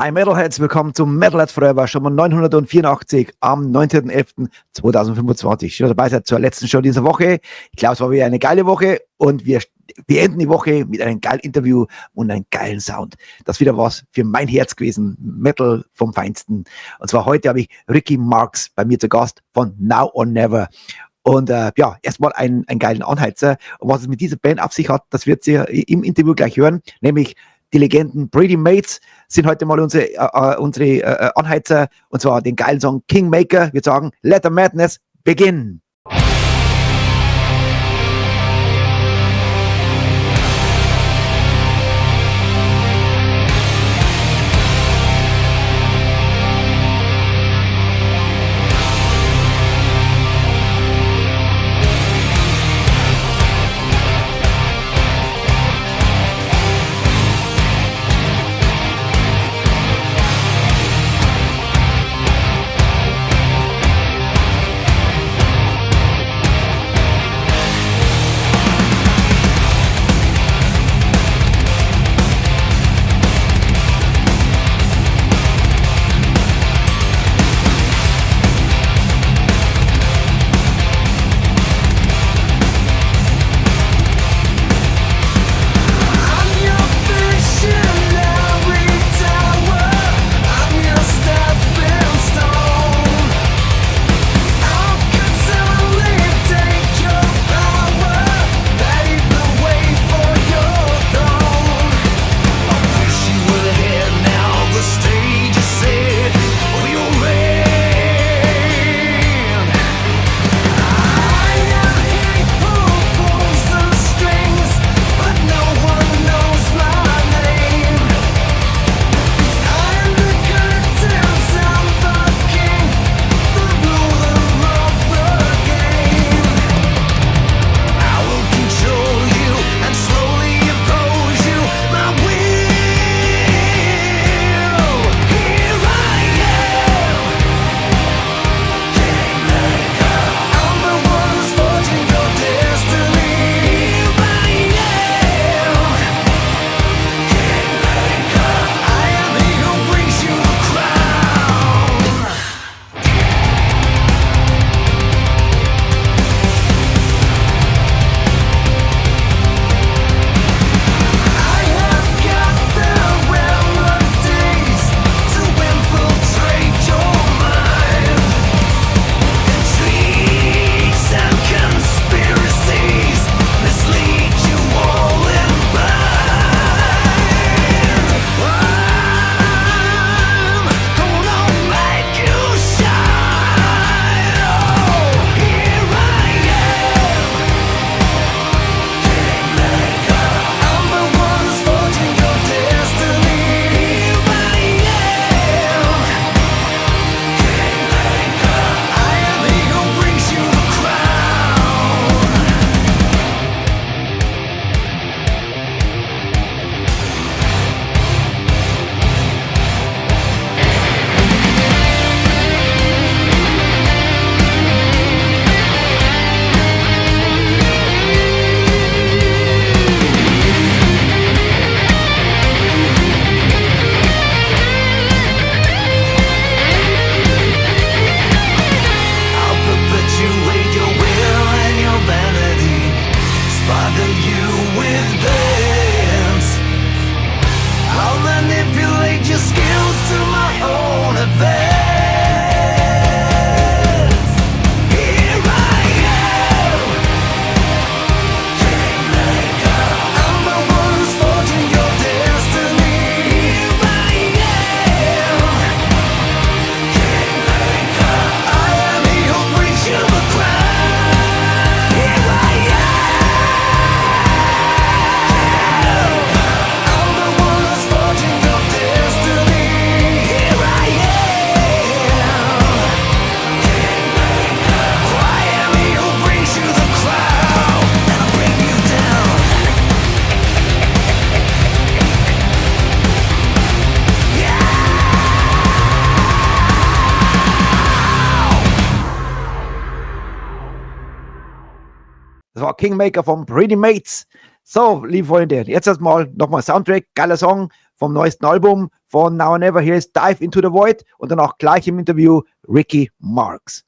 Hi Metalheads, willkommen zum Metalheads Forever, schon mal 984 am 19.11.2025. Schön, dass ihr dabei seid zur letzten Show dieser Woche. Ich glaube, es war wieder eine geile Woche und wir enden die Woche mit einem geilen Interview und einem geilen Sound. Das ist wieder was für mein Herz gewesen, Metal vom Feinsten. Und zwar heute habe ich Ritchie Marx bei mir zu Gast von Now or Never. Und erstmal einen geilen Anheizer. Und was es mit dieser Band auf sich hat, das wird ihr im Interview gleich hören, nämlich die Legenden Pretty Mates sind heute mal unsere Anheizer, und zwar den geilen Song Kingmaker. Wir sagen, let the madness begin. Das war Kingmaker von Pretty Mates. So, liebe Freunde, jetzt erstmal nochmal Soundtrack, geiler Song vom neuesten Album von Now or Never. Hier ist Dive into the Void und dann auch gleich im Interview Ricky Marx.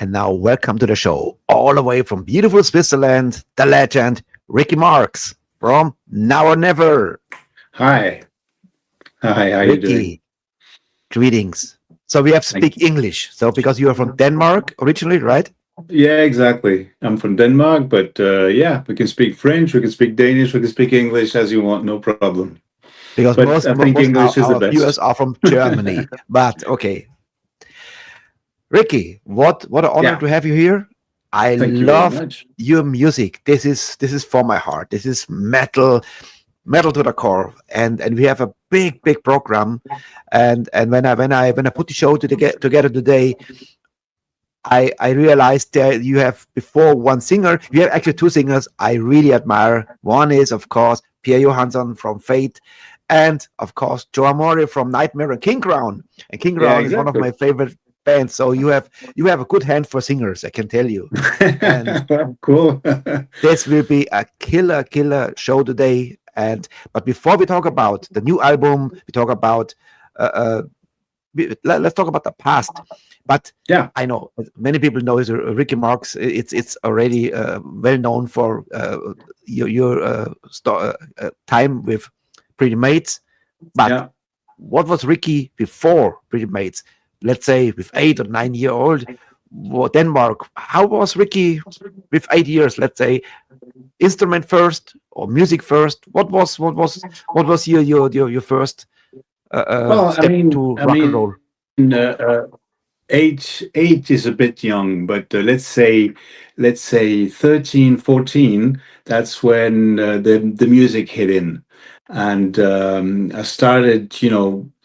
And now welcome to the show, all the way from beautiful Switzerland, the legend, Ricky Marx from Now or Never. Hi. Hi, how are you doing? Ricky, greetings. So we have to speak English. So because you are from Denmark originally, right? Yeah, exactly. I'm from Denmark, but yeah, we can speak French, we can speak Danish, we can speak English as you want, no problem. Because But I think most English is the our viewers best. are from Germany. But okay, Ricky, what an honor Yeah, to have you here. I thank you very love much. your music. This is for my heart. This is metal to the core, and we have a big program. And when I put the show together today, I realized that you have before one singer. You have actually two singers I really admire. One is, of course, Pierre Johansson from Fate, and of course Joe Amore from Nightmare and King Crown. And King Yeah, Crown is one of exactly. my favorite bands. So you have a good hand for singers, I can tell you. And Cool. this will be a killer show today. And but before we talk about the new album, we talk about uh, let's talk about the past. But Yeah, I know many people know is Ricky Marx. It's already well known for your time with Pretty Mates. But yeah. what was Ricky before Pretty Mates? Let's say with 8 or 9 year old, Denmark. How was Ricky with 8 years? Let's say instrument first or music first. What was your first Well, step to rock and roll? age is a bit young, but let's say 13, 14. That's when the music hit in, and I started,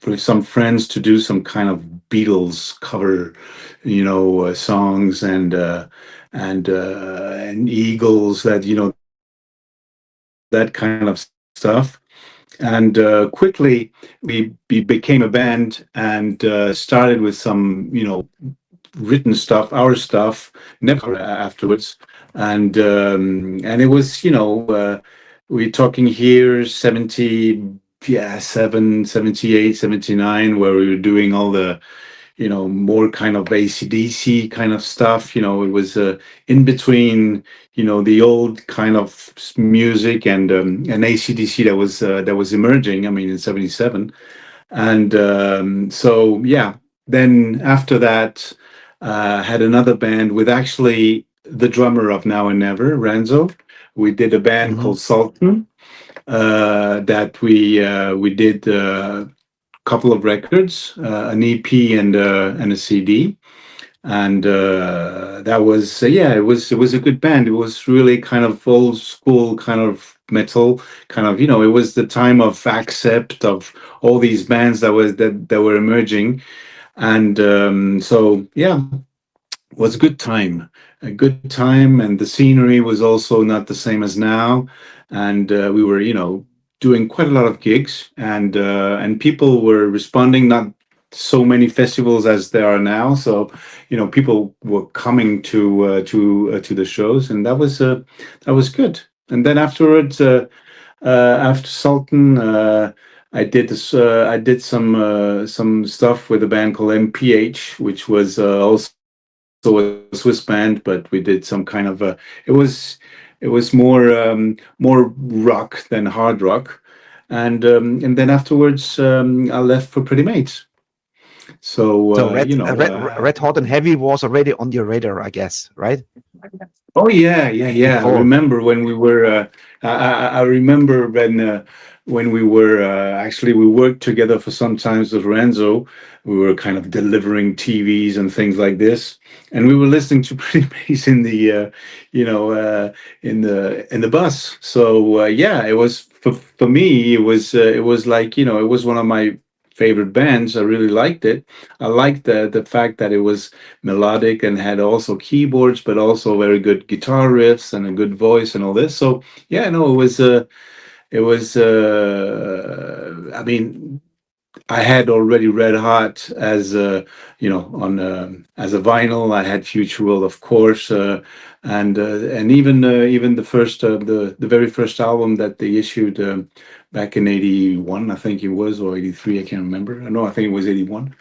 with some friends to do some kind of Beatles cover, songs and Eagles, that kind of stuff. And quickly we became a band and started with some written stuff, our stuff, never afterwards. And it was, we're talking here 70, yeah, 78, 79, where we were doing all the more kind of AC/DC kind of stuff. It was in between, the old kind of music and AC/DC that was emerging. I mean, in '77, and so yeah. Then after that, had another band with actually the drummer of Now and Never, Renzo. We did a band Mhm. called Sultan that we did. Couple of records, an EP and a CD, and that was yeah, it was a good band. It was really kind of old school, kind of metal, kind of it was the time of Accept, of all these bands that were emerging, and so yeah, was a good time, and the scenery was also not the same as now, and we were, doing quite a lot of gigs, and people were responding. Not so many festivals as there are now, so people were coming to the shows, and that was good. And then afterwards, after Sultan. I did some stuff with a band called MPH, which was also a Swiss band, but we did some kind of it was more rock than hard rock, and then afterwards I left for Pretty Mates. So So Red Hot and Heavy was already on your radar, I guess, right? oh yeah. I Before. remember when we were. I remember when we were actually we worked together for some times with Renzo. We were kind of delivering TVs and things like this, and we were listening to Pretty Bass in the in the bus. So yeah, it was for me. It was like it was one of my favorite bands. I really liked it. I liked the fact that it was melodic and had also keyboards, but also very good guitar riffs and a good voice and all this. So yeah, no, it was. I mean, I had already Red Hot as on as a vinyl. I had Future World, of course, and even the very first album that they issued back in '81, I think it was, or '83, I can't remember. No, I think it was '81.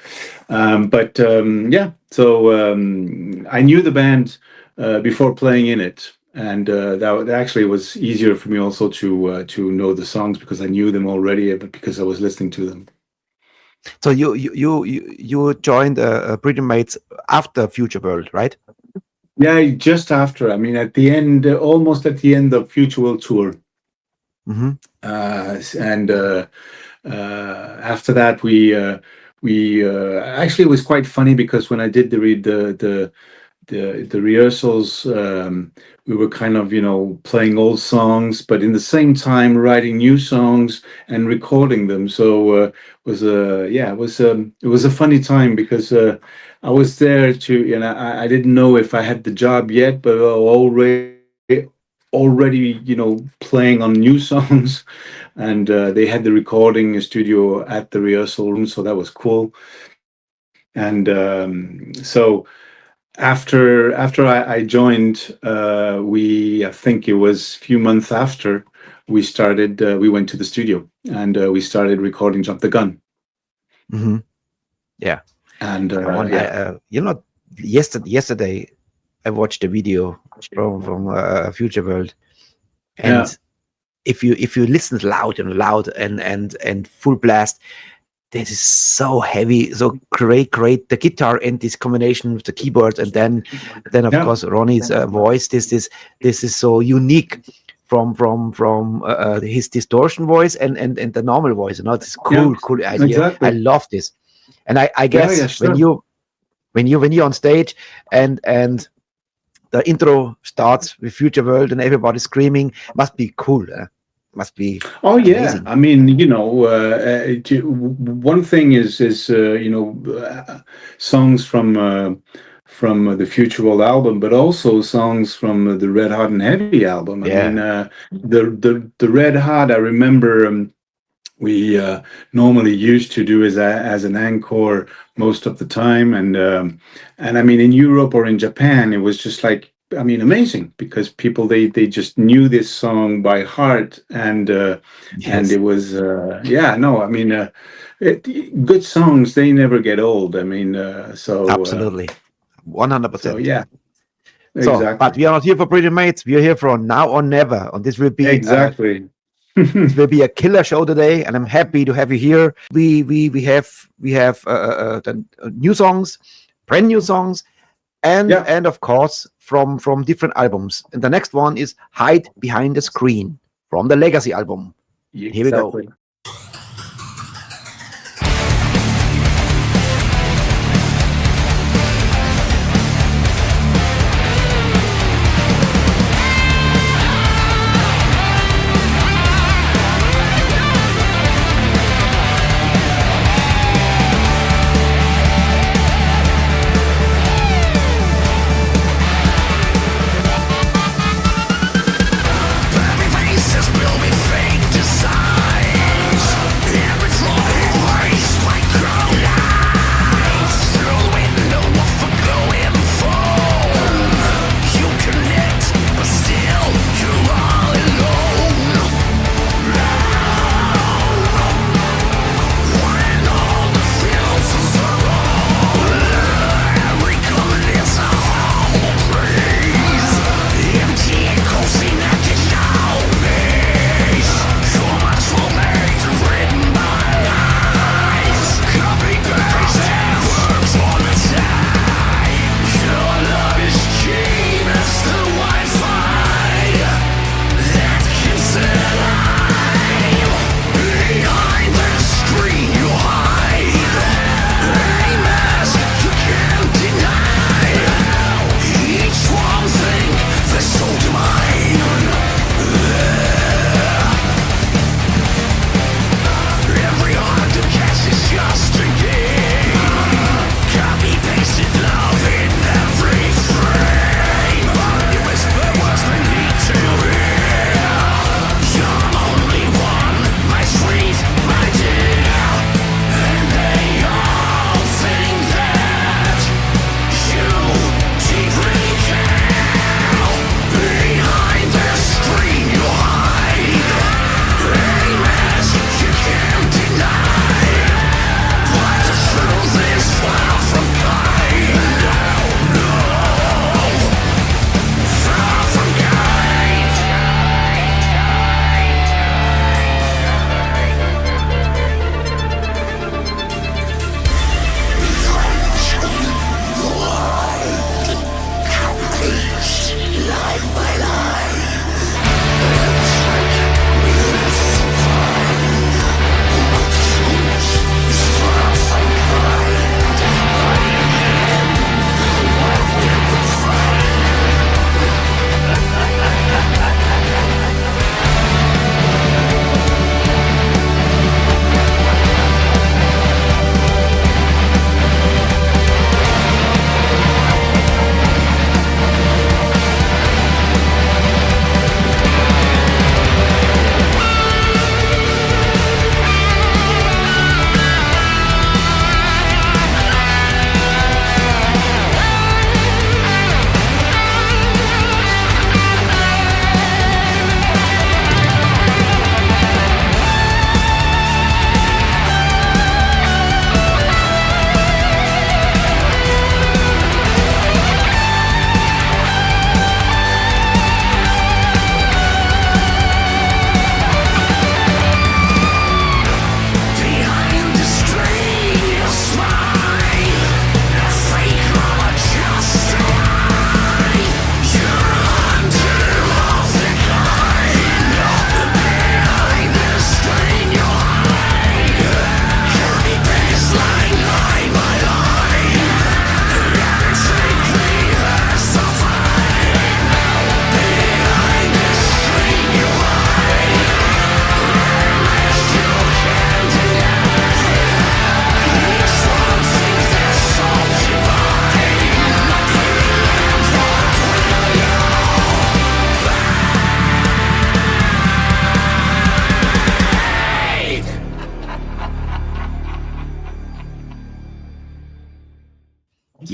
But yeah, so I knew the band before playing in it, and that actually was easier for me also to know the songs because I knew them already, but because I was listening to them. So you joined Pretty Mates after Future World, right? Yeah, just after. I mean, at the end, almost at the end of Future World Tour. Mm-hmm. And after that, we actually, it was quite funny because when I did the rehearsals, we were kind of, playing old songs, but in the same time writing new songs and recording them. So it was a funny time because I was there to, I didn't know if I had the job yet, but already playing on new songs, and they had the recording studio at the rehearsal room, so that was cool. And so after I joined, I think it was a few months after we went to the studio, and we started recording Jump the Gun. Mm-hmm. Yeah. And yesterday I watched a video from Future World, and if you listen loud and full blast, this is so heavy, so great. The guitar and this combination with the keyboard, and then of course Ronnie's voice. This is so unique from his distortion voice and the normal voice. It's cool idea. Exactly. I love this, and I guess sure. when you're on stage and the intro starts with Future World and everybody screaming, must be cool. Must be amazing. I mean, one thing is songs from the Future World album, but also songs from the Red Hot and Heavy album. I mean, the Red Hot, I remember we normally used to do as an encore most of the time, and I mean, in Europe or in Japan, it was just like, I mean, amazing, because people they just knew this song by heart, and it was I mean, good songs, they never get old. I mean, so absolutely, 100%. So yeah, exactly. So, but we are not here for pretty mates. We are here for now or never, and this will be exactly. It will be a killer show today, and I'm happy to have you here. We have the new songs, brand new songs, and of course from different albums. And the next one is Hide Behind the Screen from the Legacy album. Exactly. Here we go. Faces will be fake design.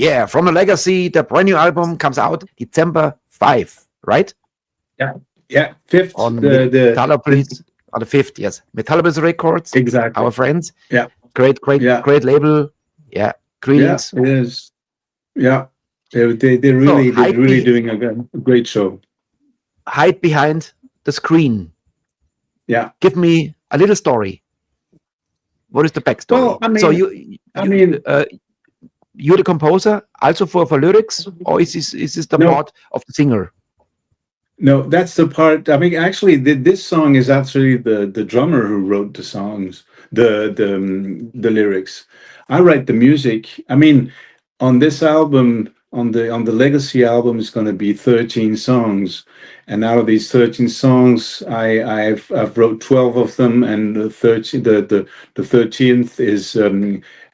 Yeah, From the Legacy, the brand new album comes out December 5, right? Yeah, 5th. On Metalheads, on the 5th, yes. Metalheads Records, exactly. our friends. Yeah. Great label. Yeah, greetings. Yeah, it is. Yeah, they're really doing a great show. Hide behind the screen. Yeah. Give me a little story. What is the backstory? Well, so you're the composer also for lyrics, or is this the part of the singer? No, that's the part. I mean, actually, this song is actually the drummer who wrote the songs, the lyrics. I write the music. I mean, on this album, on the Legacy album, is going to be 13 songs, and out of these 13 songs, I've wrote 12 of them, and the 13th is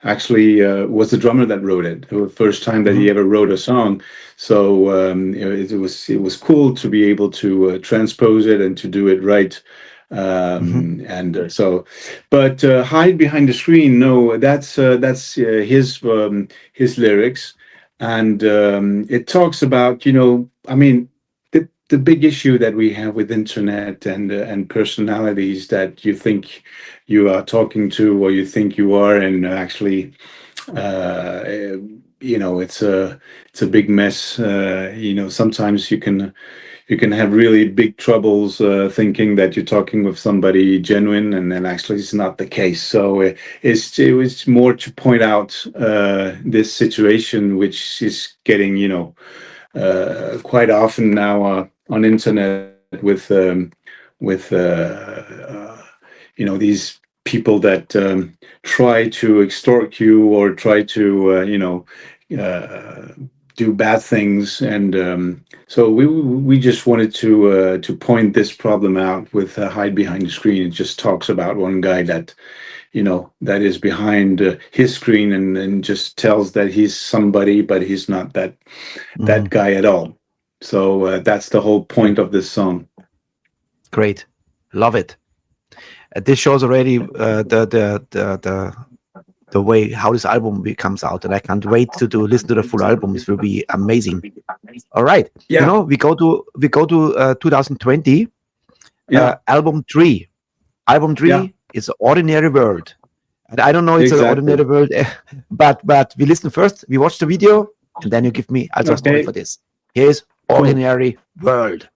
actually was the drummer that wrote it. The first time that he ever wrote a song. So it was cool to be able to transpose it and to do it right. And so, but Hide Behind the Screen, no, that's his lyrics, and it talks about, I mean, the big issue that we have with internet and personalities that you think you are talking to, or you think you are, and actually it's a big mess. Sometimes you can have really big troubles thinking that you're talking with somebody genuine, and then actually it's not the case. So it was more to point out this situation, which is getting quite often now on internet with these people that try to extort you or try to do bad things, and so we just wanted to point this problem out with Hide Behind the Screen. It just talks about one guy that that is behind his screen and just tells that he's somebody, but he's not that guy at all. So that's the whole point of this song. Great, love it. This shows already the way how this album comes out, and I can't wait to listen to the full album. This will be amazing. All right, we go to 2020. Album 3. Album 3 is Ordinary World, and I don't know it's an ordinary world, but we listen first. We watch the video, and then you give me also a story for this. Here's Ordinary World.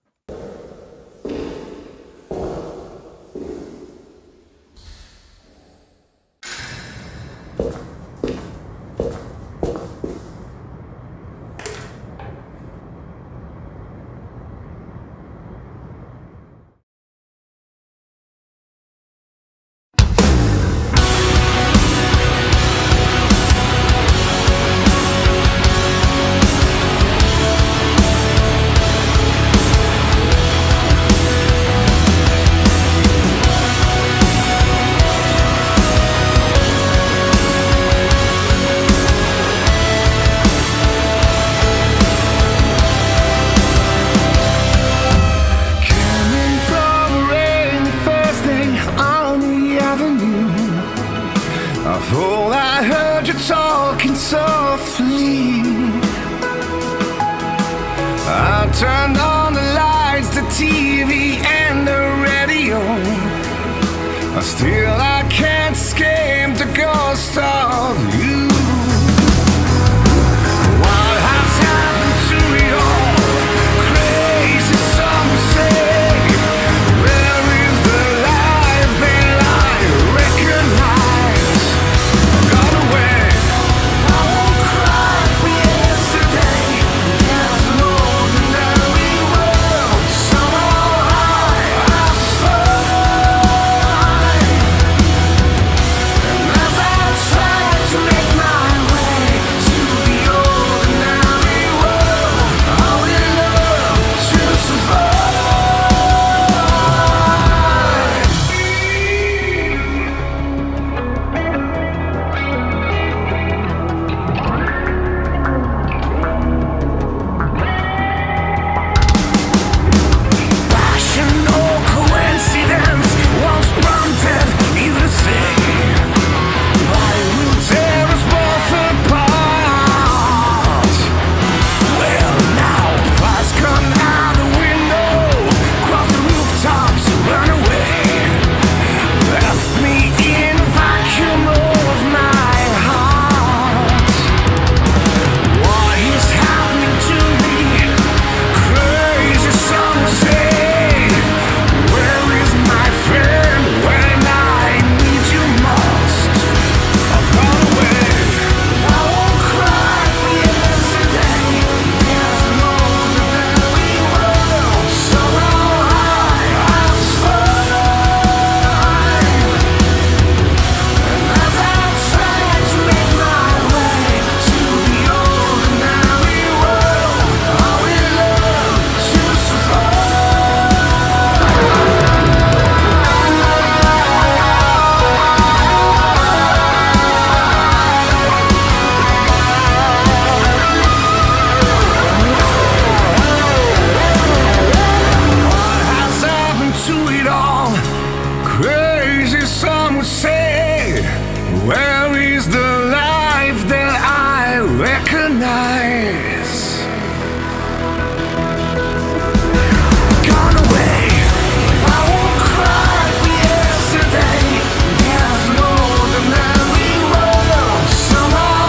Turned on the lights, the TV and the radio. Still I can't escape the ghost of you. What has happened to me all? Crazy some say. Where is the life that I recognize? Gone away. I won't cry for yesterday. There's an ordinary world. Somehow I fly. crazy, some would say. Where is the life that I recognize? Gone away, I won't cry for yesterday. There's no ordinary world, somehow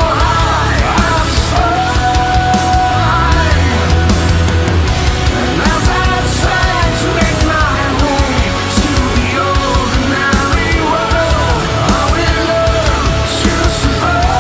I'll fly. And as I try to make my way to the ordinary world, I will learn to survive.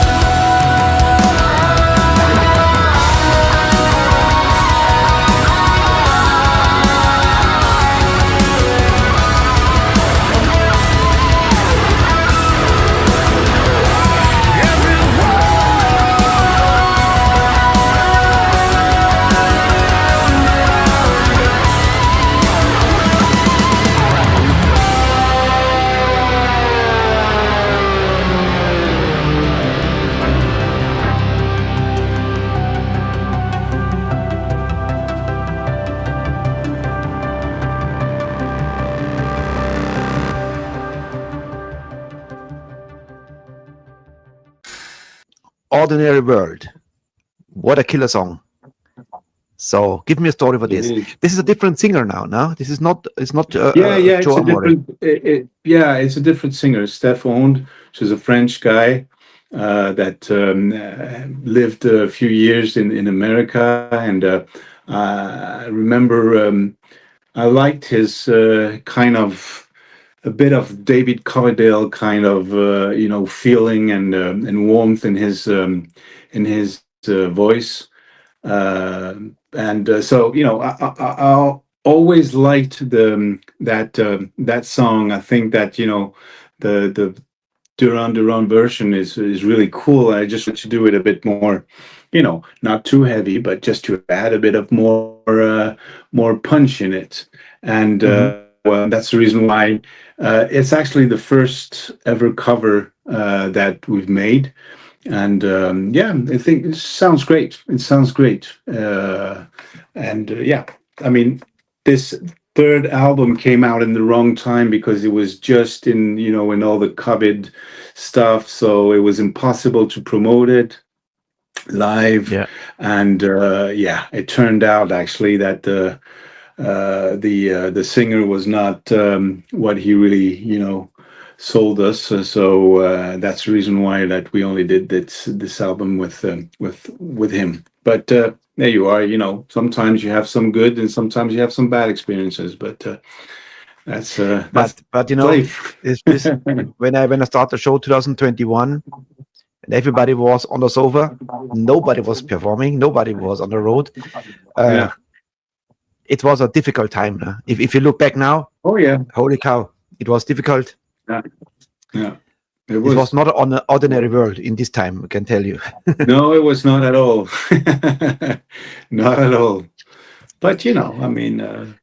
Ordinary World. What a killer song. So give me a story for this. Indeed. This is a different singer now, no? This is not, it's not It's Joe a Amore. different. It's a different singer. Stefan, she's a French guy that lived a few years in America, and I remember I liked his kind of a bit of David Coverdale kind of feeling and warmth in his voice. So I always liked that song. I think that the Duran Duran version is really cool. I just want to do it a bit more, not too heavy, but just to add a bit of more punch in it. And well, that's the reason why it's actually the first ever cover that we've made. And I think it sounds great. It sounds great. I mean, this third album came out in the wrong time because it was just in all the COVID stuff. So it was impossible to promote it live. Yeah. And it turned out actually that the singer was not what he really, sold us. So that's the reason why that we only did this album with him. But there you are. Sometimes you have some good and sometimes you have some bad experiences. But that's But life. this when I started the show 2021, and everybody was on the sofa, nobody was performing, nobody was on the road. It was a difficult time. If you look back now, Oh yeah, holy cow, it was difficult. yeah. It was not an ordinary world in this time, I can tell you. No, it was not at all. Not at all. But I mean,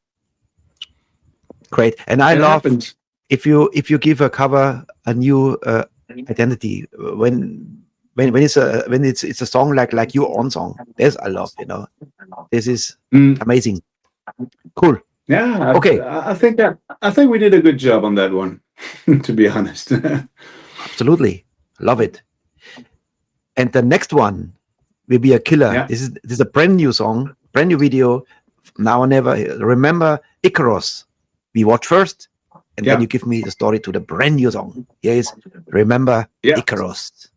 Great. And I it love happens. if you give a cover a new identity when it's a song like your own song. This I love. This is amazing. Cool. Yeah. Okay. I think we did a good job on that one, to be honest. Absolutely. Love it. And the next one will be a killer. Yeah. This is a brand new song, brand new video. Now or never. Remember Icarus. We watch first, and then you give me the story to the brand new song. Here is Remember Icarus.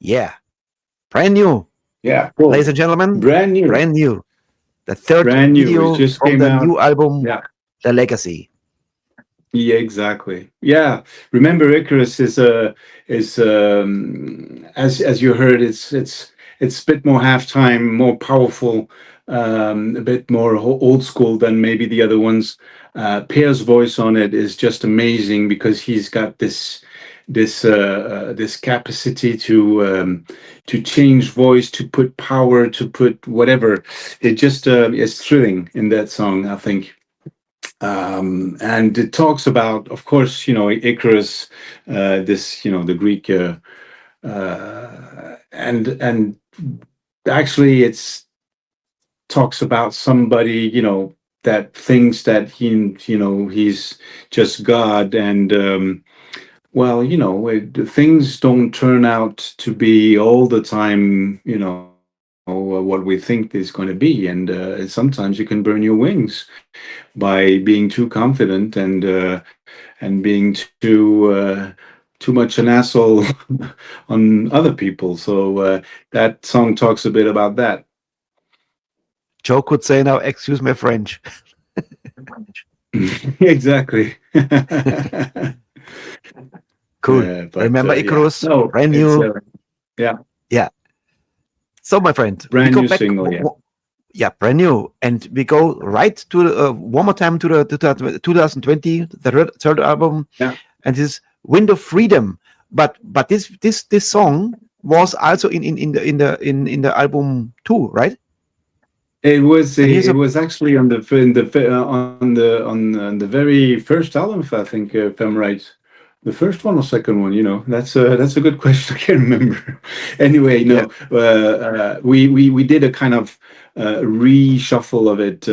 Yeah. Brand new, Yeah, cool. ladies and gentlemen. Brand new. Brand new. The third Brand new. video It just from came the out. new album, Yeah. The Legacy. Yeah, exactly. Yeah. Remember, Icarus is as you heard, it's a bit more halftime, more powerful, a bit more old school than maybe the other ones. Pierre's voice on it is just amazing because he's got this capacity to change voice, to put power, to put whatever. It just is thrilling in that song, I think. And it talks about, of course, Icarus, the Greek, and actually, it's talks about somebody, that thinks that he's just God, and things don't turn out to be all the time, what we think is going to be, and sometimes you can burn your wings by being too confident and being too much an asshole on other people. So that song talks a bit about that. Joe could say now, excuse my French. Exactly. Cool. Remember Icarus? Yeah. No, brand new. Yeah. Yeah. So, my friend, Brand we new go back. single, yeah. Brand new, and we go right to one more time to the 2020, the third album, Yeah. and this Wind of Freedom. But this song was also in the album too, right? It was actually on the very first album, if I think, if I'm right. The first one or second one, that's a good question. I can't remember. Anyway, no, we did a kind of reshuffle of it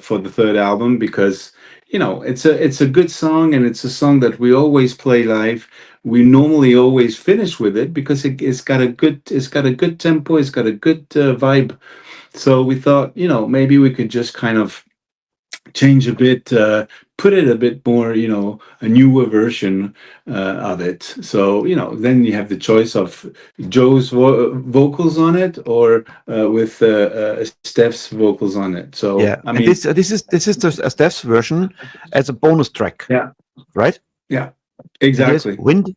for the third album because it's a good song, and it's a song that we always play live. We normally always finish with it because it's got a good tempo, it's got a good vibe. So we thought, maybe we could just kind of change a bit, put it a bit more, a newer version of it. So, then you have the choice of Joe's vocals on it or with Steph's vocals on it. So, Yeah, I mean, this is Steph's version as a bonus track. Yeah. Right? Yeah, exactly. Wind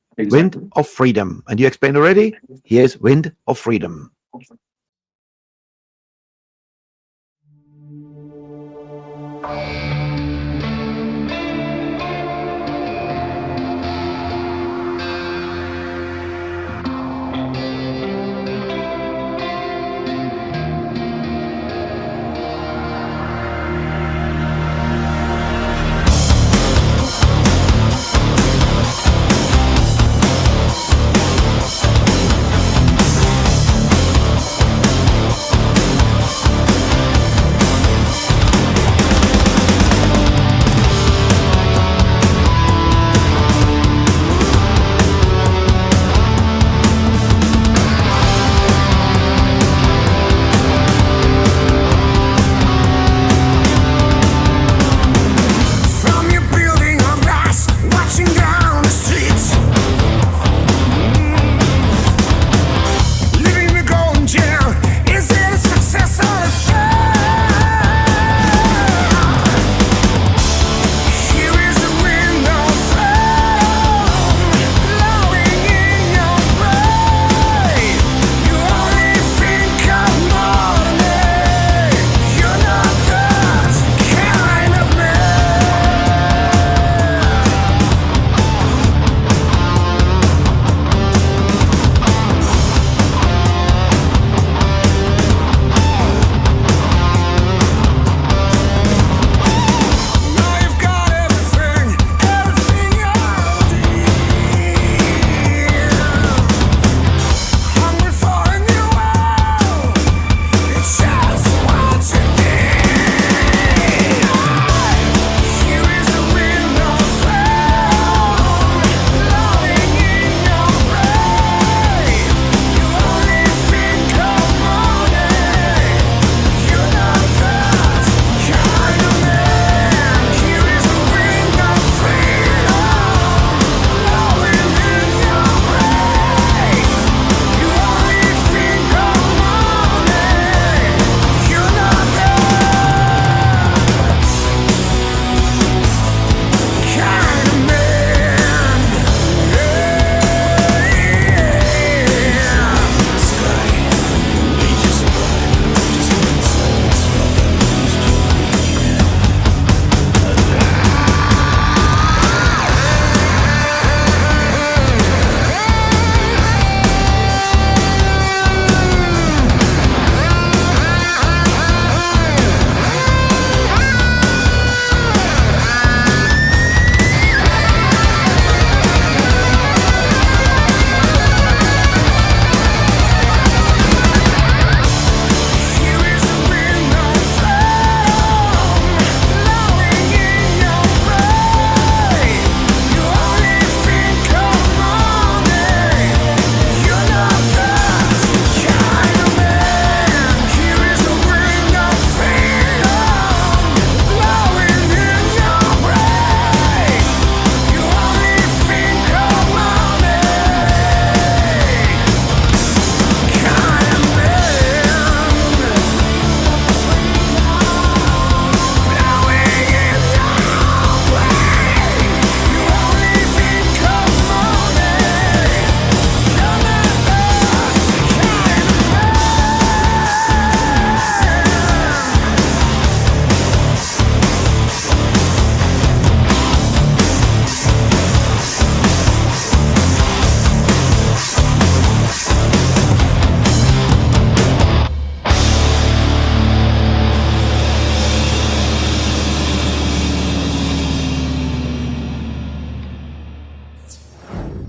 of Freedom. And you explained already, here's Wind of Freedom.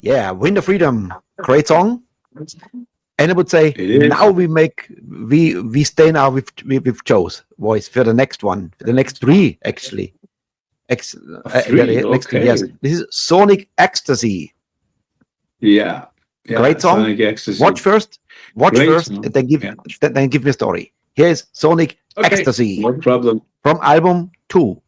Yeah, Wind of Freedom, great song. And I would say It is. now we stay now with Joe's voice for the next one, for the next three actually. Next three, yes. This is Sonic Ecstasy. Yeah. Great song. Sonic Ecstasy. Watch first, Great song. and then give me a story. Here is Sonic Ecstasy No problem. from album 2.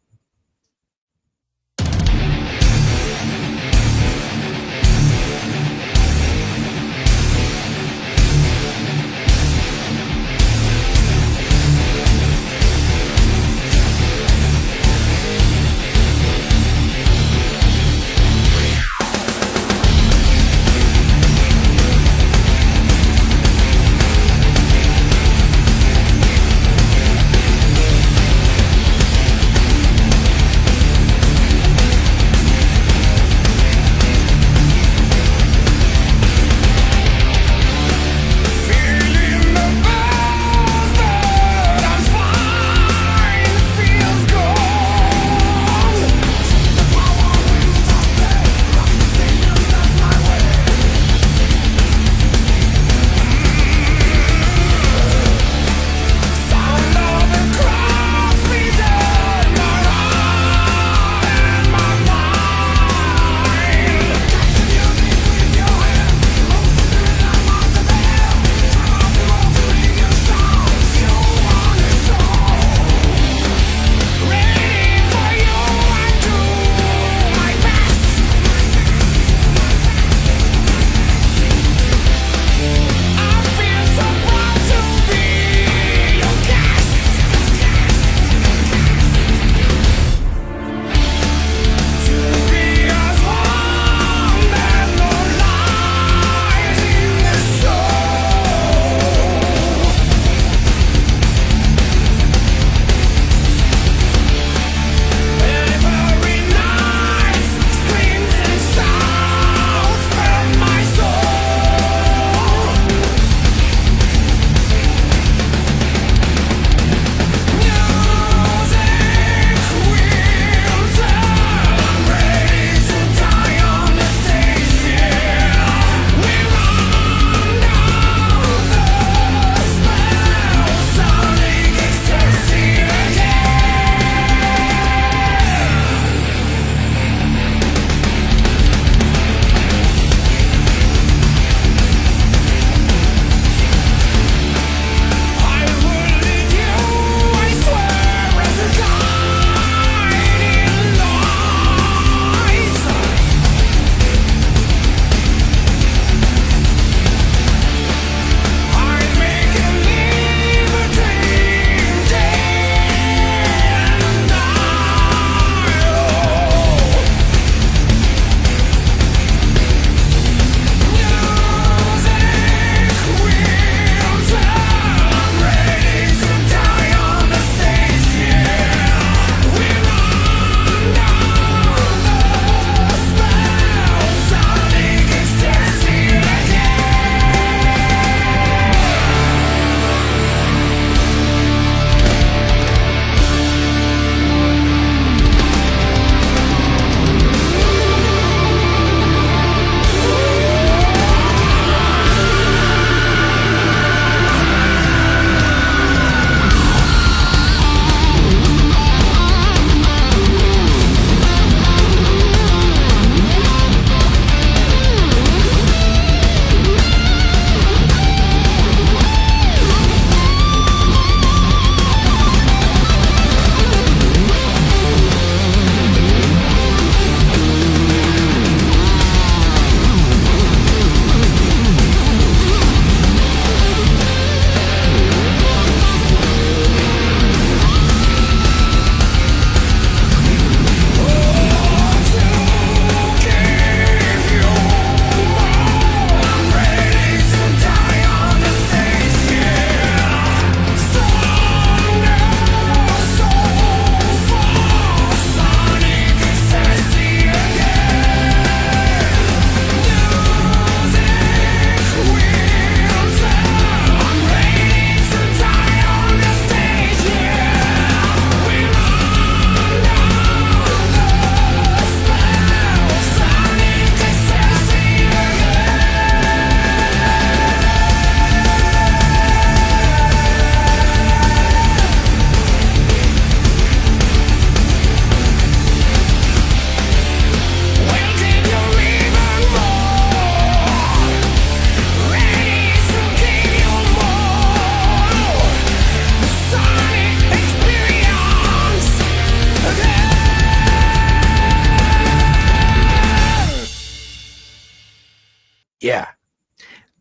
Yeah.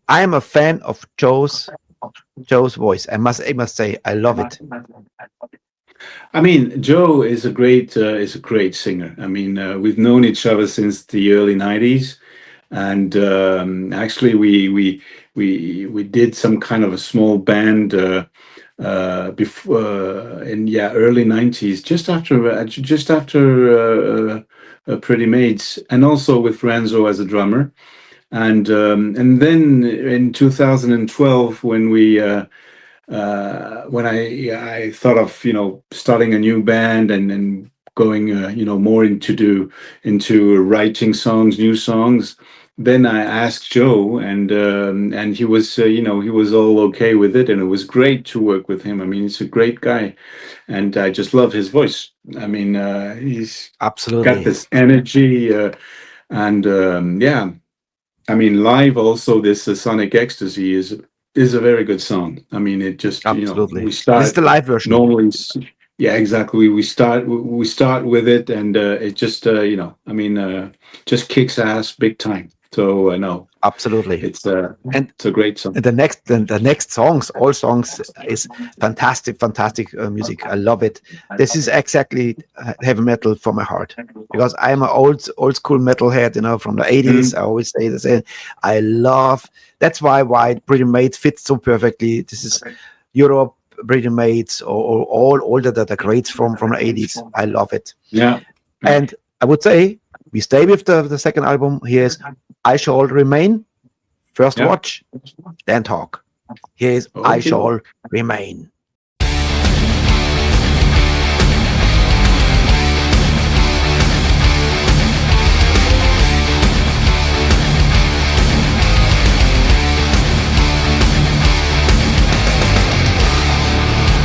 I'm a fan of Joe's voice. I must say, I love it. I mean, Joe is a great singer. I mean, we've known each other since the early '90s, and actually, we did some kind of a small band before in early '90s, just after Pretty Maids, and also with Renzo as a drummer, and then in 2012 when I thought of starting a new band and going more into writing songs, new songs, then I asked Joe, and he was he was all okay with it, and it was great to work with him. I mean, he's a great guy, and I just love his voice. I mean, he's Absolutely got this energy, and I mean, live also this Sonic Ecstasy is a very good song. I mean, it just absolutely. we start This is the live version. normally. Yeah, exactly. We start with it, and it just just kicks ass big time. So no, Absolutely. it's And it's a great song. the next songs, all songs, is fantastic music. I love it. This is exactly heavy metal for my heart, because I'm an old school metalhead, from the 80s. I always say the same. I love. That's why Pretty Maids fits so perfectly. This is Europe, Pretty Maids, or all the greats from the 80s. I love it. Yeah. And I would say we stay with the second album. Here's I Shall Remain. First Yeah. watch, then talk. Here's I Okay. Shall Remain.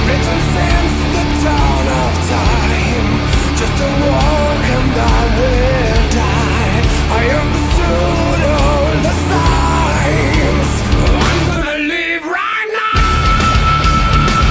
Written since the dawn of time, just a walk and I will die. I understood all the signs. I'm gonna live right now.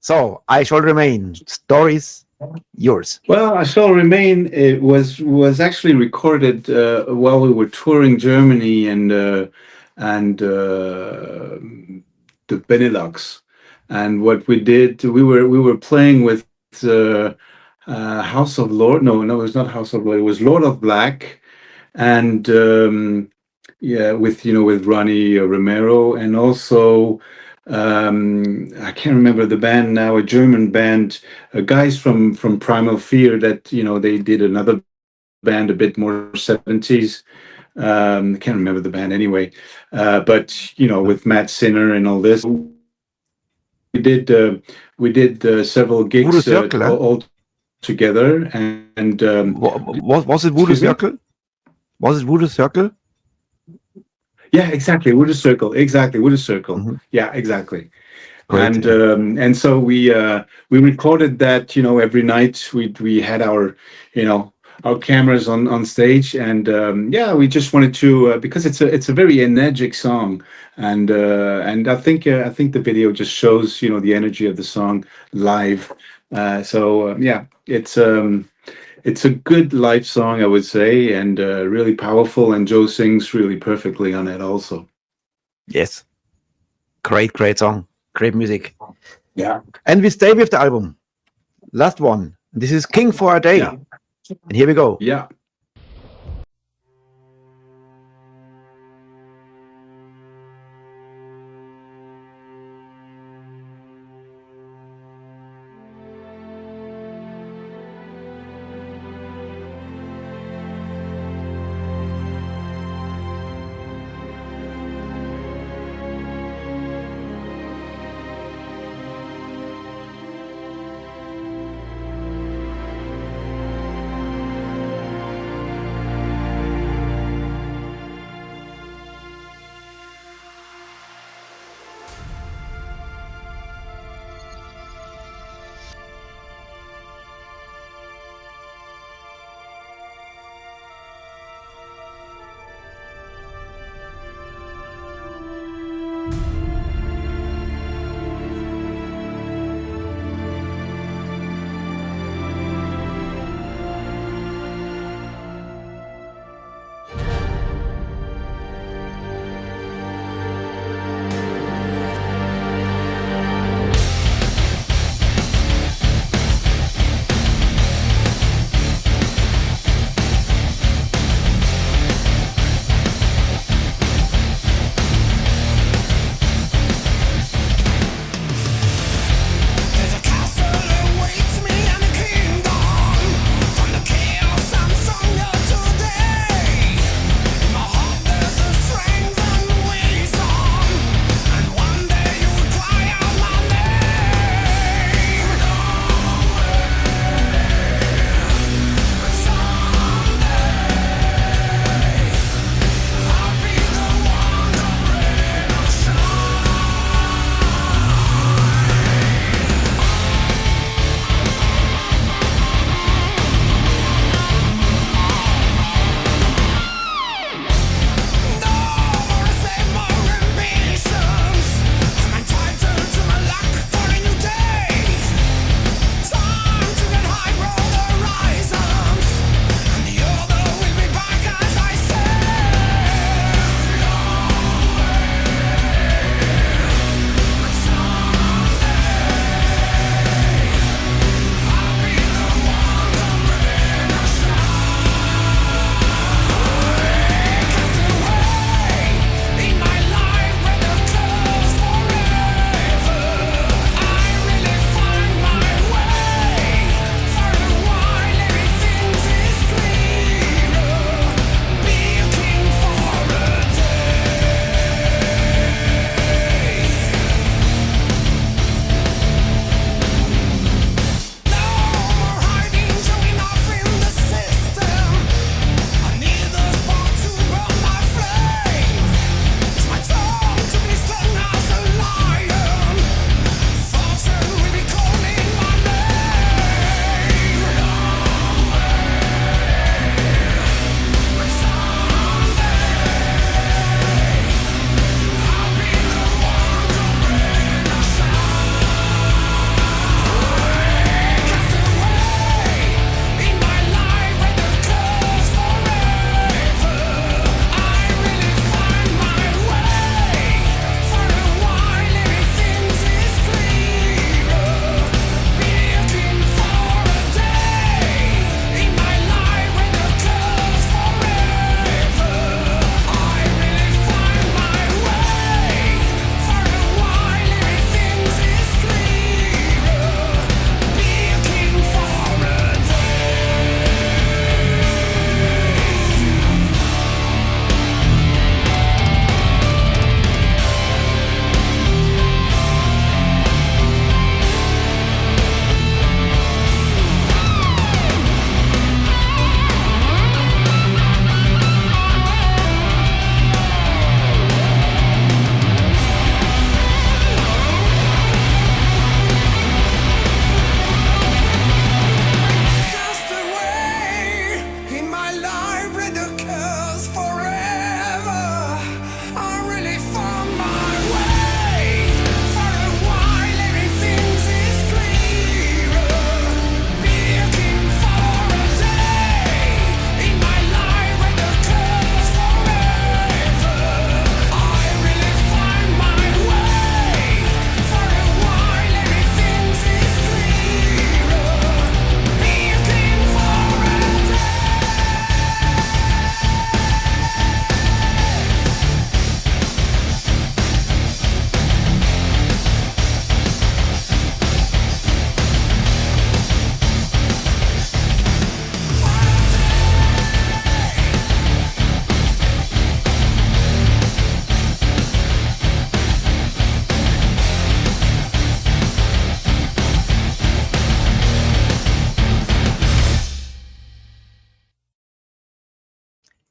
So, I Shall Remain. Stories, yours. Well, I Shall Remain. It was actually recorded while we were touring Germany and the Benelux. And what we did, we were playing with House of Lord. No, it was not House of Lord. It was Lord of Black, and with Ronnie Romero, and also I can't remember the band now, a German band, guys from Primal Fear that they did another band a bit more 70s. I can't remember the band anyway, but with Matt Sinner and all this, we did several gigs Voodoo Circle, all together, and was it Voodoo excuse me? Circle? Was it Voodoo Circle? Yeah, exactly. Wood Circle. Exactly. Wood Circle. Mhm. Yeah, exactly. Great. And so we recorded that, every night we had our cameras on stage, and we just wanted to because it's a very energetic song, and I think the video just shows the energy of the song live. It's a good live song, I would say, and really powerful, and Joe sings really perfectly on it also. Yes. Great song. Great music. Yeah. And we stay with the album. Last one. This is King for a Day. Yeah. And here we go. Yeah.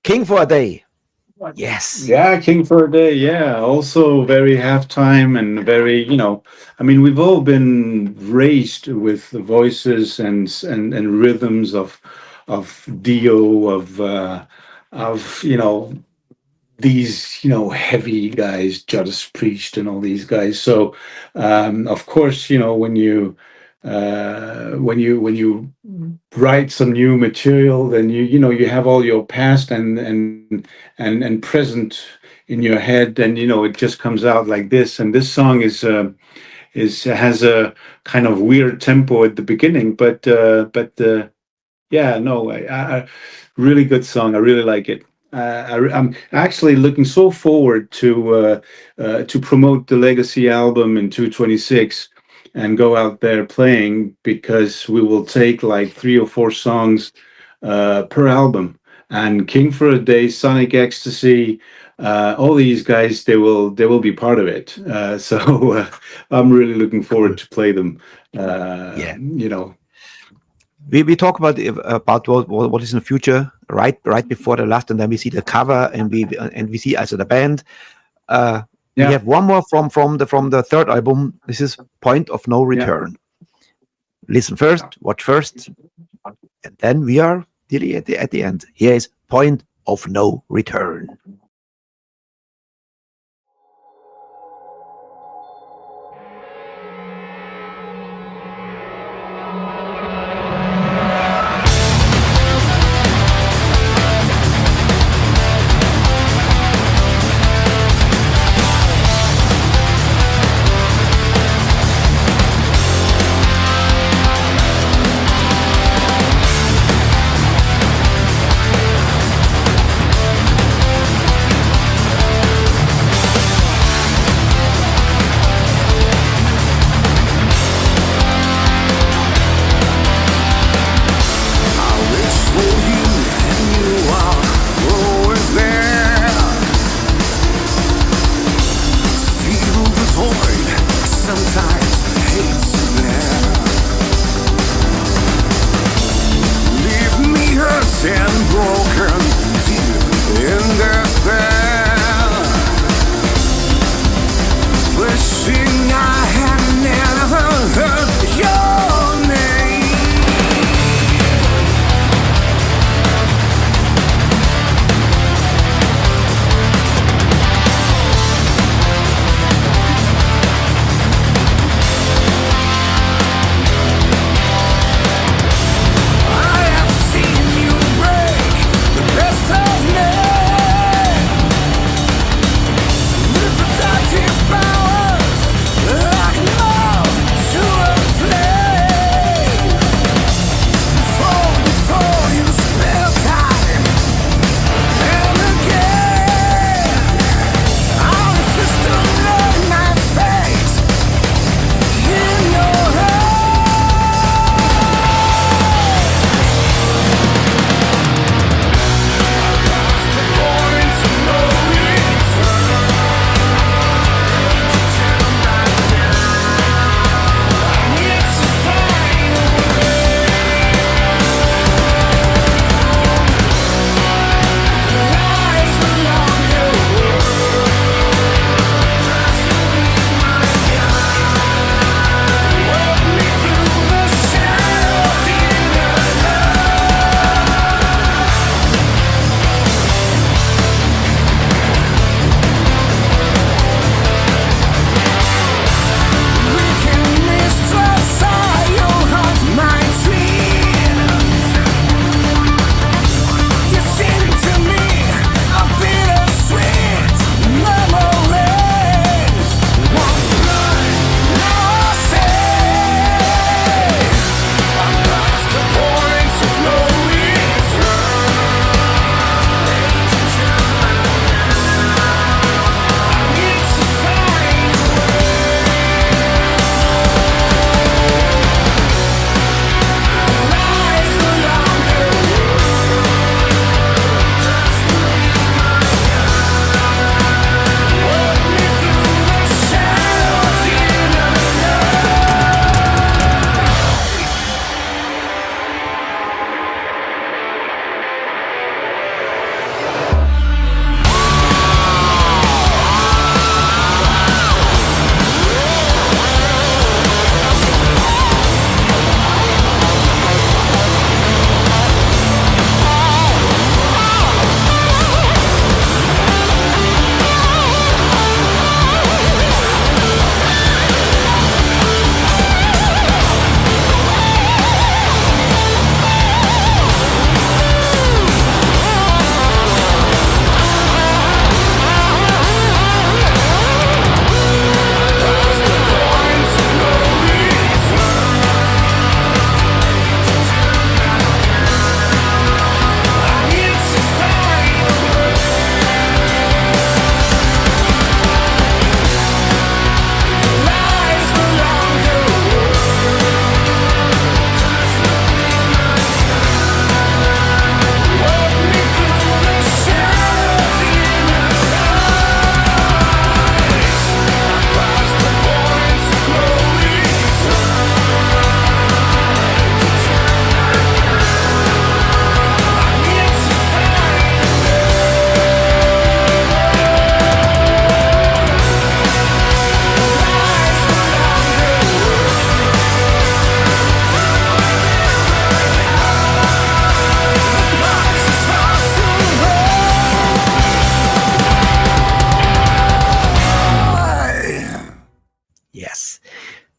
King for a Day. Yes. Yeah, King for a Day. Yeah, also very halftime and very, I mean, we've all been raised with the voices and rhythms of Dio, of these heavy guys, Judas Priest and all these guys. So of course, when you write some new material, then you have all your past and present in your head, and it just comes out like this. And this song is has a kind of weird tempo at the beginning, but yeah, no, I really good song. I really like it. I'm actually looking so forward to promote the Legacy album in 226 and go out there playing, because we will take like 3 or 4 songs per album. And King for a Day, Sonic Ecstasy, all these guys, they will be part of it. So I'm really looking forward to play them. Yeah. You know. We talk about what is in the future, right before the last, and then we see the cover, and we see also the band. We have one more from the third album. This is Point of No Return. Listen first, watch first, and then we are nearly at the end. Here is Point of No Return.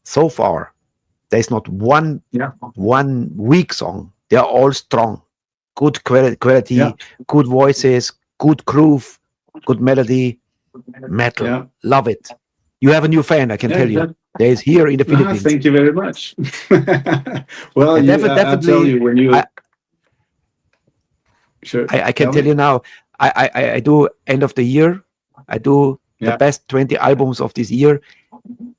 so far, there's not one weak song. They're all strong, good quality, good voices, good groove, good melody, metal. Yeah. Love it. You have a new fan, I can tell you. There is here in the Philippines. Thank you very much. Well, And I'll tell you when you. Sure. I can tell you now. I do end of the year. I do the best 20 albums of this year.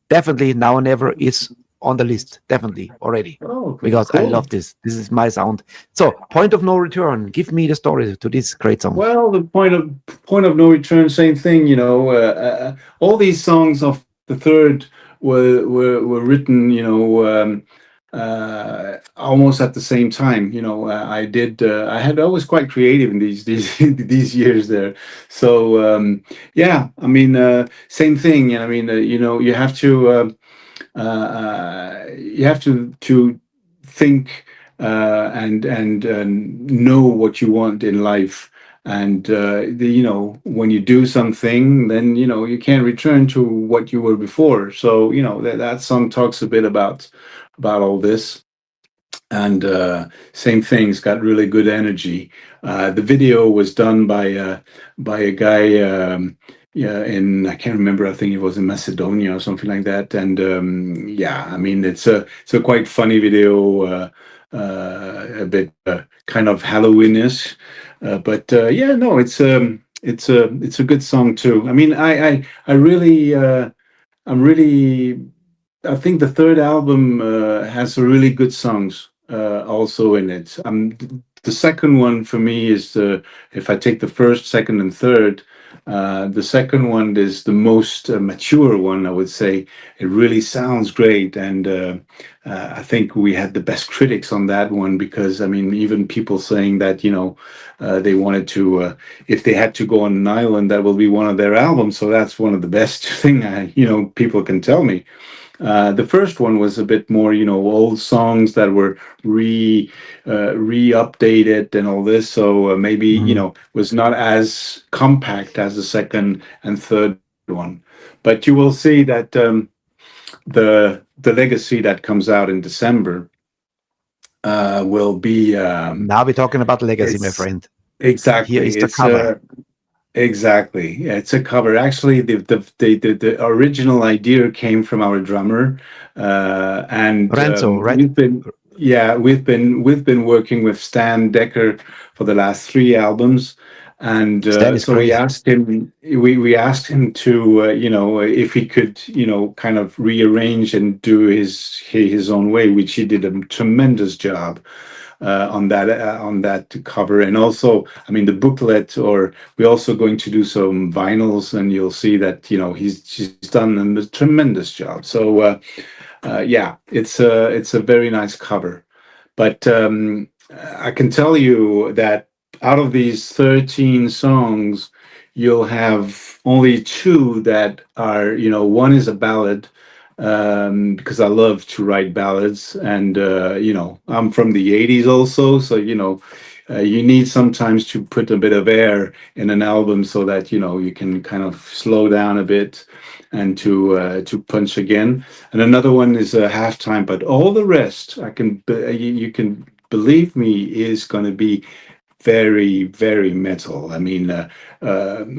Definitely Now or Never is on the list. Definitely already. Because I love this. This is my sound. So, Point of No Return. Give me the story to this great song. Well, the Point of No Return, same thing. You know, all these songs of the third were written. You know. Almost at the same time, you know, I was quite creative in these these years there. So yeah, I mean, same thing. I mean, you know, you have to think and know what you want in life. And you know, when you do something, then you know you can't return to what you were before. So you know that song talks a bit about all this, and same thing. It's got really good energy. The video was done by a guy in, I can't remember, I think it was in Macedonia or something like that. And yeah, I mean it's a quite funny video, a bit kind of Halloweenish, but yeah, no, it's a good song too. I mean, I really I think the third album has really good songs also in it. The second one for me is if I take the first, second, and third, the second one is the most mature one, I would say. It really sounds great, and I think we had the best critics on that one, because I mean, even people saying that, you know, they wanted to, if they had to go on an island, that will be one of their albums. So that's one of the best thing people can tell me. The first one was a bit more, you know, old songs that were re-updated and all this. So maybe, you know, was not as compact as the second and third one. But you will see that the legacy that comes out in December will be. Now we're talking about legacy, my friend. Exactly. Here is the cover. Exactly. Yeah, it's a cover. Actually, the original idea came from our drummer, and Renzo, right? we've been working with Stan Decker for the last 3 albums, and so we asked him to you know, if he could, you know, kind of rearrange and do his own way, which he did a tremendous job on that cover. And also, I mean, the booklet, or we're also going to do some vinyls, and you'll see that, you know, he's done a tremendous job. So yeah, it's a very nice cover. But I can tell you that out of these 13 songs, you'll have only 2 that are, you know, one is a ballad, because I love to write ballads, and you know, I'm from the 80s also, so you know, you need sometimes to put a bit of air in an album so that, you know, you can kind of slow down a bit and to punch again. And another one is a halftime, but all the rest, you can believe me, is going to be very, very metal. I mean,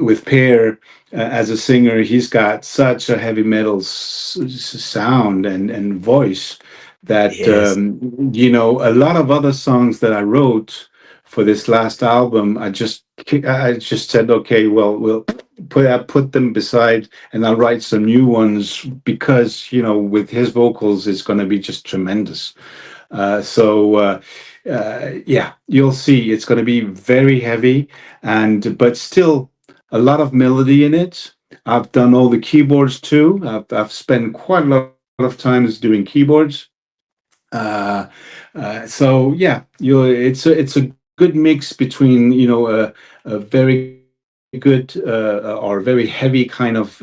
with Per as a singer, he's got such a heavy metal sound and voice that, Yes. you know, a lot of other songs that I wrote for this last album, I just said, okay, well, we'll put them beside, and I'll write some new ones, because, you know, with his vocals, it's going to be just tremendous. Yeah, you'll see it's going to be very heavy, but still a lot of melody in it. I've done all the keyboards too. I've spent quite a lot of times doing keyboards. So yeah, it's a good mix between, you know, a very good or very heavy kind of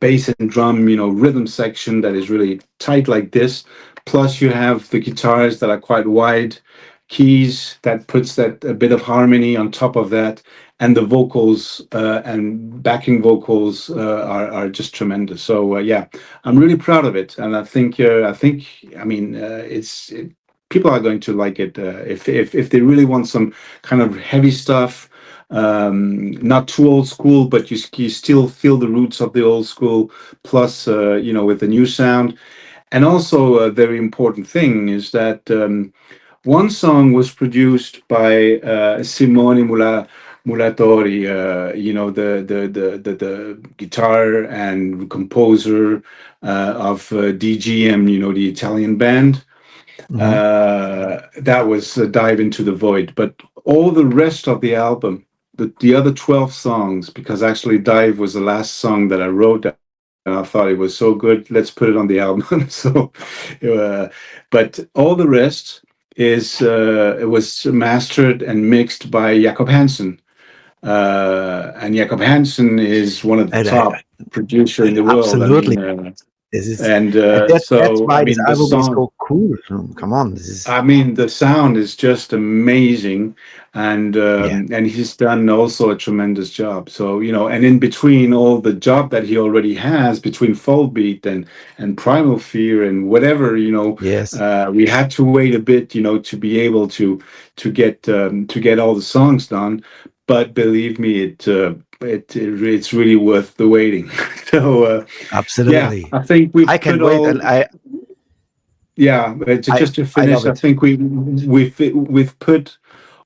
bass and drum, you know, rhythm section that is really tight like this. Plus, you have the guitars that are quite wide, keys that puts that a bit of harmony on top of that, and the vocals and backing vocals are just tremendous. So yeah, I'm really proud of it, and I think people are going to like it if they really want some kind of heavy stuff. Not too old school, but you still feel the roots of the old school, plus with the new sound. And also a very important thing is that one song was produced by Simone Muratori, the guitar and composer of DGM, the Italian band. That was Dive Into the Void. But all the rest of the album, the other 12 songs, because actually Dive was the last song that I wrote, and I thought it was so good, let's put it on the album. So, but all the rest it was mastered and mixed by Jakob Hansen. And Jakob Hansen is one of the top producer in the world. Absolutely. That's why this album is so cool. Come on, the sound is just amazing, and he's done also a tremendous job. So and in between all the job that he already has, between Fall Beat and Primal Fear and whatever, we had to wait a bit, to be able to get all the songs done. But believe me, it's really worth the waiting. So absolutely, I think I can wait, and just to finish, I think we've put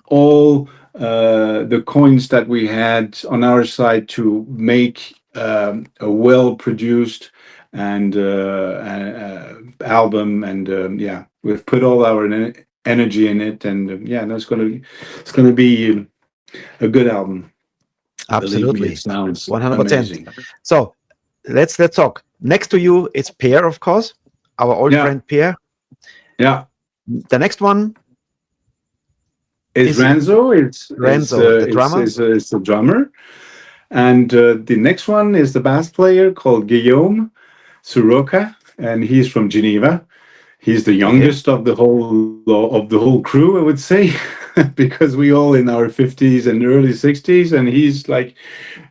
all the coins that we had on our side to make a well-produced and album, and we've put all our energy in it, and it's going to be a good album. Absolutely, it sounds 100%. amazing. So let's talk. Next to you, it's Per, of course, our old friend Per. Yeah. The next one is Renzo. The drummer. It's the drummer, and the next one is the bass player called Guillaume Suroka, and he's from Geneva. He's the youngest of the whole crew, I would say, because we all in our 50s and early 60s, and he's like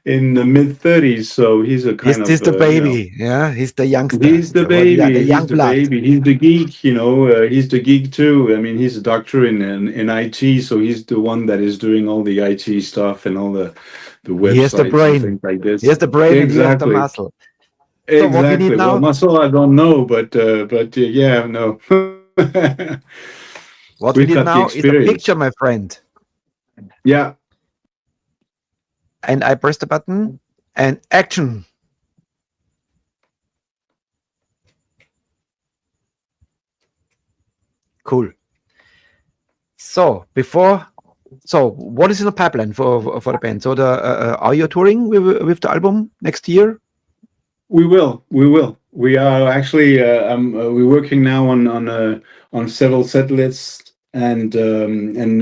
in the mid 30s. So he's a kind of he's the baby, he's the youngster. He's the baby. He's the baby. He's the geek. He's the geek too. I mean, he's a doctor in IT, so he's the one that is doing all the IT stuff and all the websites. Here's the brain. And things like this. Here's the brain. Exactly. And here's the muscle. So exactly. What we need now? Well, muscle, I don't know, but no. What we need now is a picture, my friend. Yeah. And I press the button and action. Cool. So what is in the pipeline for the band? So are you touring with the album next year? We will. We are actually we're working now on several set lists, and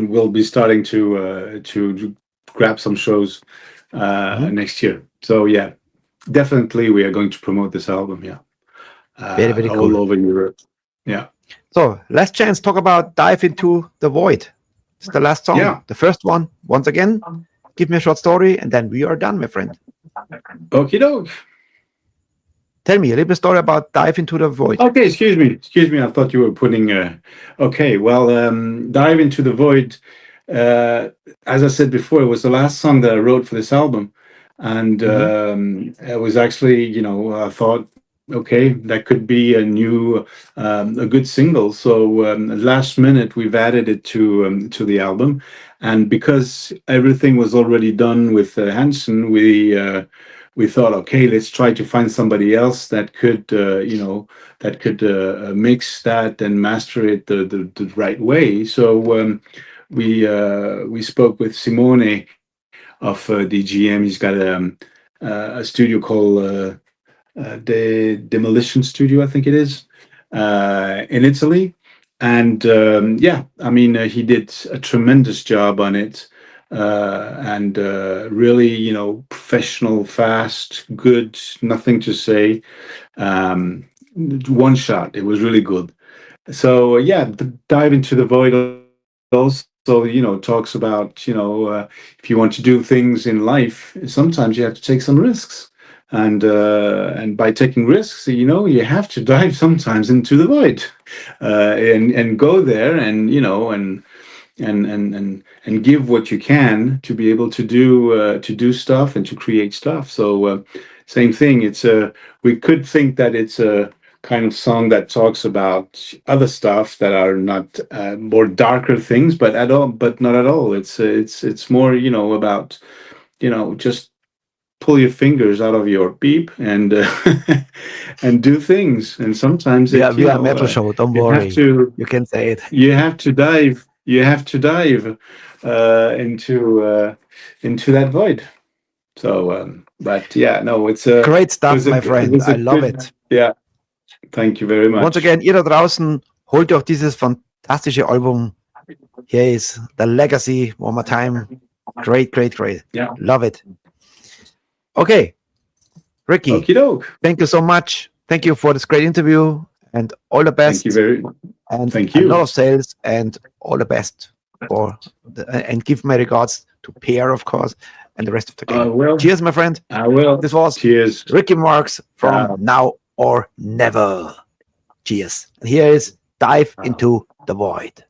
we'll be starting to grab some shows next year. So yeah, definitely we are going to promote this album. Yeah, very, very cool. All over Europe. Yeah. So last chance, talk about Dive Into the Void. It's the last song. Yeah. The first one. Once again, give me a short story, and then we are done, my friend. Okie doke. Tell me a little bit story about Dive Into the Void. Okay, excuse me. I thought you were putting. Okay, well, Dive Into the Void. As I said before, it was the last song that I wrote for this album, and it was actually, I thought, okay, that could be a good single. So last minute, we've added it to the album, and because everything was already done with Hansen, we thought, okay, let's try to find somebody else that could, mix that and master it the right way. So we spoke with Simone of DGM. He's got a studio called the Demolition Studio, I think it is, in Italy. And he did a tremendous job on it. And really, professional, fast, good, nothing to say. One shot, it was really good. So Dive Into the Void also talks about, if you want to do things in life, sometimes you have to take some risks. And by taking risks, you have to dive sometimes into the void, and go there, and and give what you can to be able to do stuff and to create stuff. So same thing. We could think that it's a kind of song that talks about other stuff that are not more darker things, but not at all. It's more about just pull your fingers out of your beep and and do things. And sometimes we are a metal show. Don't worry. You can say it. You have to dive. You have to dive into that void. So, but yeah, no, it's great stuff, my friend. I love it. Yeah, thank you very much. Once again, ihr da draußen, holt euch dieses fantastische Album. Here is The Legacy. One more time. Great. Yeah, love it. Okay, Ricky. Okie doke. Thank you so much. Thank you for this great interview, and all the best. Thank you very much. And thank you. A lot of sales, and all the best and give my regards to Pierre, of course, and the rest of the gang. Cheers, my friend. I will. This was Cheers. Ricky Marx from Now or Never. Cheers. And here is Dive into the Void.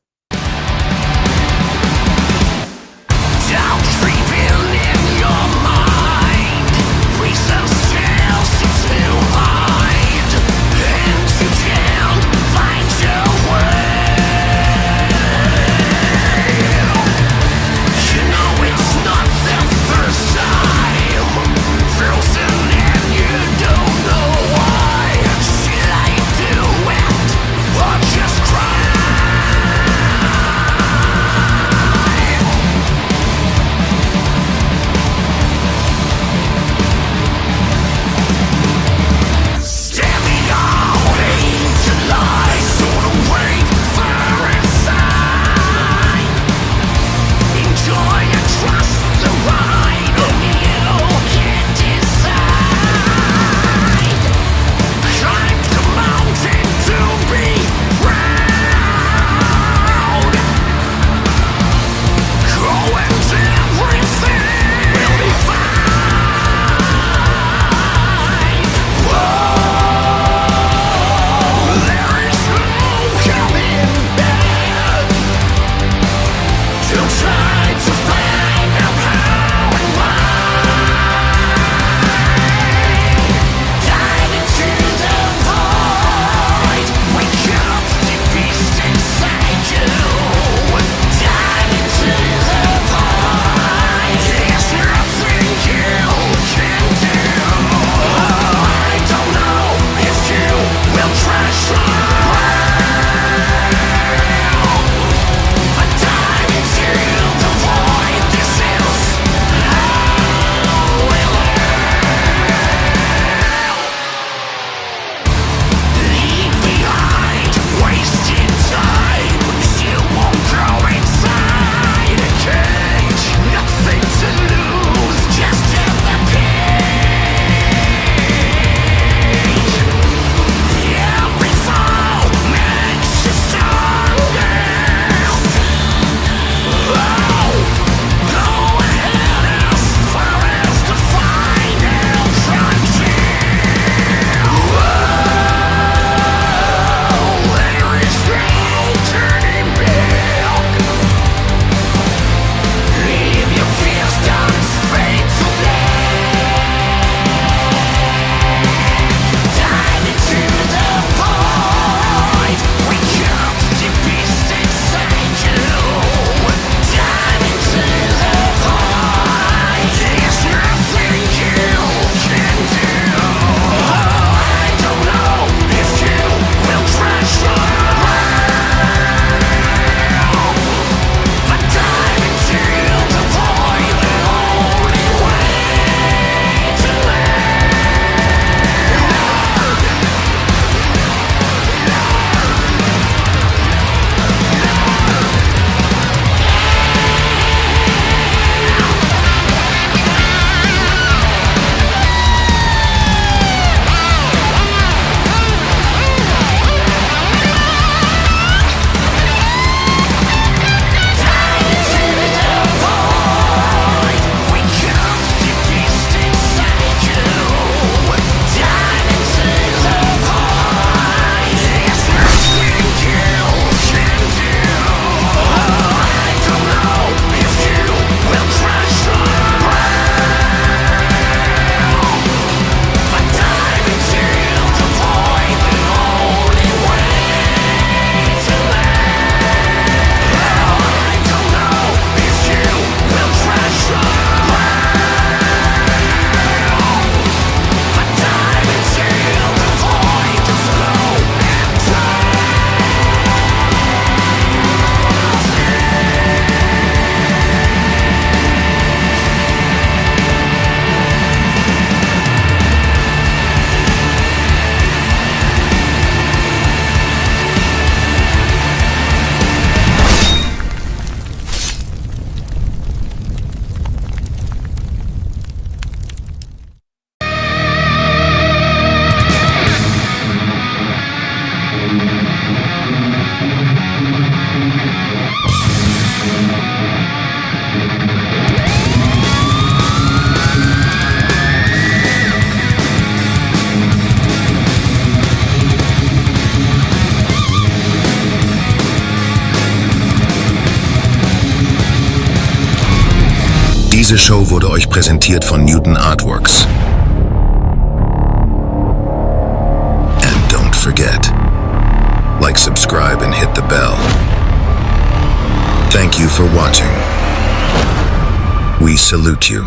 Diese Show wurde euch präsentiert von Newton Artworks. And don't forget, like, subscribe and hit the bell. Thank you for watching. We salute you.